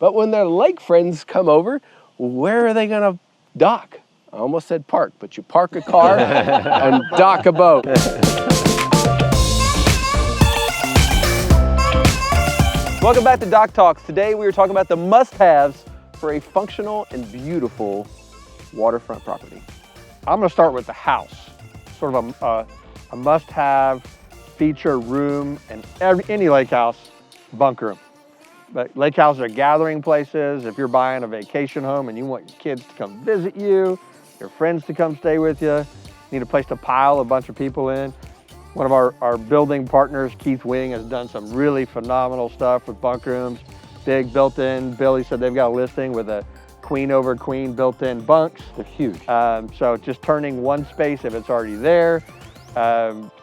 But when their lake friends come over, where are they gonna dock? I almost said park, but you park a car and dock a boat. Welcome back to Dock Talks. Today we are talking about the must-haves for a functional and beautiful waterfront property. I'm gonna start with the house. Sort of a must-have feature room in any lake house, bunk room. But lake houses are gathering places. If you're buying a vacation home and you want your kids to come visit you, your friends to come stay with you, need a place to pile a bunch of people in. One of our building partners, Keith Wing, has done some really phenomenal stuff with bunk rooms. Big built-in. Billy said they've got a listing with a queen over queen built-in bunks. They're huge. So just turning one space, if it's already there,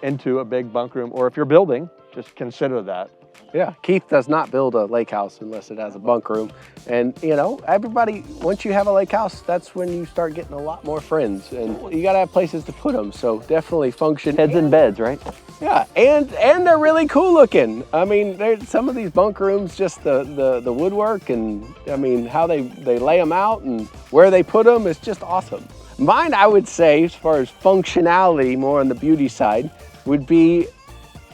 into a big bunk room, or if you're building, just consider that. Yeah, Keith does not build a lake house unless it has a bunk room. And you know, everybody, once you have a lake house, that's when you start getting a lot more friends, and you gotta have places to put them. So definitely function. Heads in beds, right? Yeah, and they're really cool looking. I mean, some of these bunk rooms, just the woodwork, and I mean, how they lay them out and where they put them is just awesome. Mine, I would say, as far as functionality, more on the beauty side, would be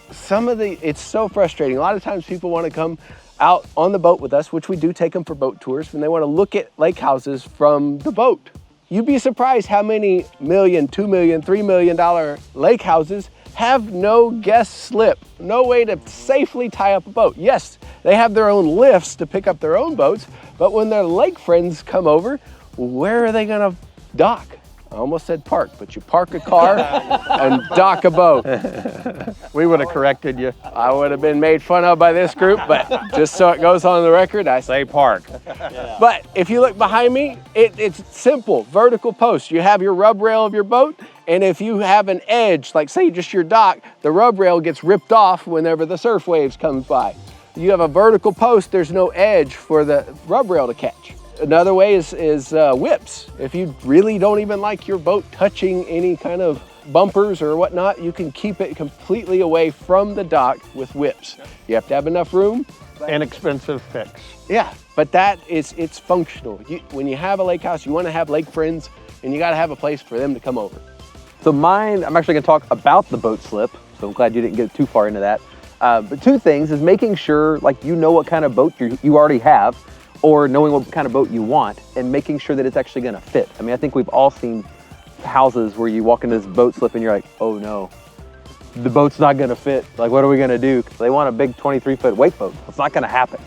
it's so frustrating. A lot of times people want to come out on the boat with us, which we do take them for boat tours, and they want to look at lake houses from the boat. You'd be surprised how many $1 million, $2 million, $3 million lake houses have no guest slip, no way to safely tie up a boat. Yes, they have their own lifts to pick up their own boats, but when their lake friends come over, where are they gonna dock? I almost said park, but you park a car and dock a boat. We would have corrected you. I would have been made fun of by this group, but just so it goes on the record, I say park. Yeah. But if you look behind me, it's simple, vertical post. You have your rub rail of your boat, and if you have an edge, like say just your dock, the rub rail gets ripped off whenever the surf waves comes by. You have a vertical post, there's no edge for the rub rail to catch. Another way is whips. If you really don't even like your boat touching any kind of bumpers or whatnot, you can keep it completely away from the dock with whips. You have to have enough room. Inexpensive fix. Yeah, but it's functional. When you have a lake house, you want to have lake friends, and you got to have a place for them to come over. So mine, I'm actually gonna talk about the boat slip, so I'm glad you didn't get too far into that. But two things is making sure like you know what kind of boat you already have, or knowing what kind of boat you want, and making sure that it's actually gonna fit. I mean, I think we've all seen houses where you walk into this boat slip and you're like, oh no, the boat's not gonna fit. Like, what are we gonna do? They want a big 23-foot wake boat. It's not gonna happen.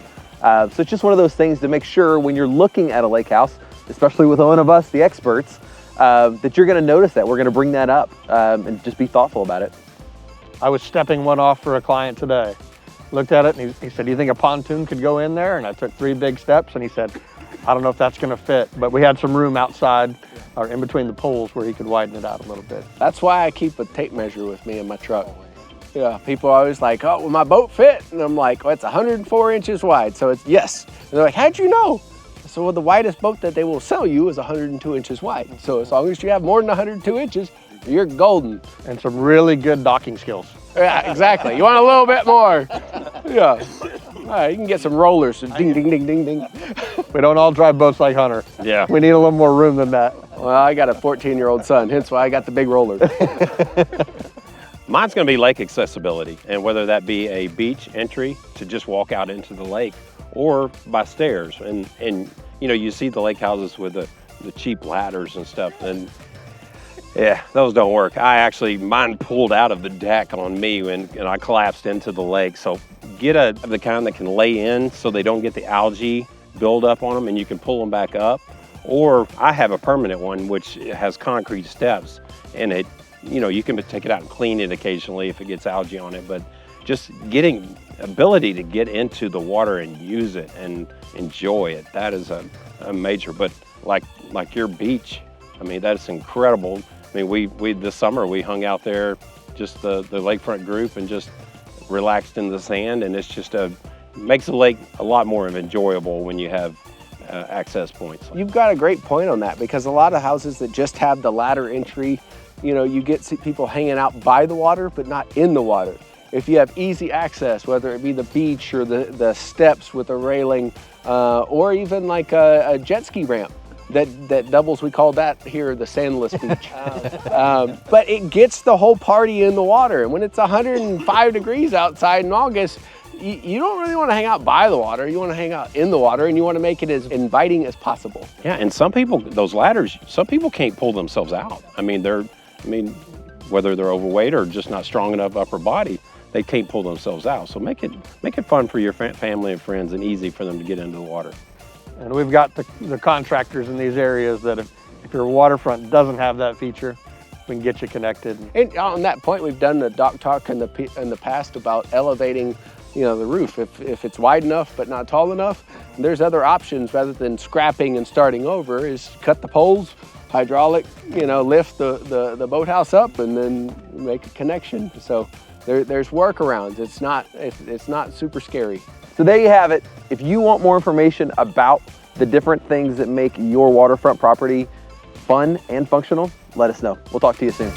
So it's just one of those things to make sure when you're looking at a lake house, especially with one of us, the experts, that you're gonna notice that. We're gonna bring that up and just be thoughtful about it. I was stepping one off for a client today. Looked at it and he said, do you think a pontoon could go in there? And I took 3 big steps and he said, I don't know if that's gonna fit, but we had some room outside or in between the poles where he could widen it out a little bit. That's why I keep a tape measure with me in my truck. Yeah, people are always like, oh, will my boat fit? And I'm like, well, it's 104 inches wide, so it's yes. And they're like, how'd you know? So well, the widest boat that they will sell you is 102 inches wide. So as long as you have more than 102 inches, you're golden. And some really good docking skills. Yeah, exactly. You want a little bit more. Yeah. All right, you can get some rollers. So ding, ding, ding, ding, ding. We don't all drive boats like Hunter. Yeah. We need a little more room than that. Well, I got a 14-year-old son, hence why I got the big rollers. Mine's gonna be lake accessibility, and whether that be a beach entry to just walk out into the lake or by stairs. And you know, you see the lake houses with the cheap ladders and stuff, and yeah, those don't work. Mine pulled out of the deck on me and I collapsed into the lake. So get the kind that can lay in so they don't get the algae build up on them and you can pull them back up. Or I have a permanent one which has concrete steps, and you can take it out and clean it occasionally if it gets algae on it, but just getting ability to get into the water and use it and enjoy it, that is a major. But like your beach, I mean, that's incredible. I mean, we this summer we hung out there, just the Lakefront group, and just relaxed in the sand, and it's just makes the lake a lot more enjoyable when you have access points. You've got a great point on that, because a lot of houses that just have the ladder entry, you get people hanging out by the water but not in the water. if you have easy access, whether it be the beach or the steps with a railing, or even like a jet ski ramp that doubles, we call that here the sandless beach. But it gets the whole party in the water. And when it's 105 degrees outside in August, you don't really want to hang out by the water. You want to hang out in the water, and you want to make it as inviting as possible. Yeah, and some people, those ladders, some people can't pull themselves out. I mean, whether they're overweight or just not strong enough upper body, they can't pull themselves out. So make it fun for your family and friends and easy for them to get into the water. And we've got the contractors in these areas that if your waterfront doesn't have that feature, we can get you connected. And on that point, we've done the dock talk in the past about elevating, you know, the roof. If it's wide enough but not tall enough, there's other options rather than scrapping and starting over. Is cut the poles, hydraulic, you know, lift the boathouse up, and then make a connection. So there's workarounds. It's not super scary. So there you have it. If you want more information about the different things that make your waterfront property fun and functional, let us know. We'll talk to you soon.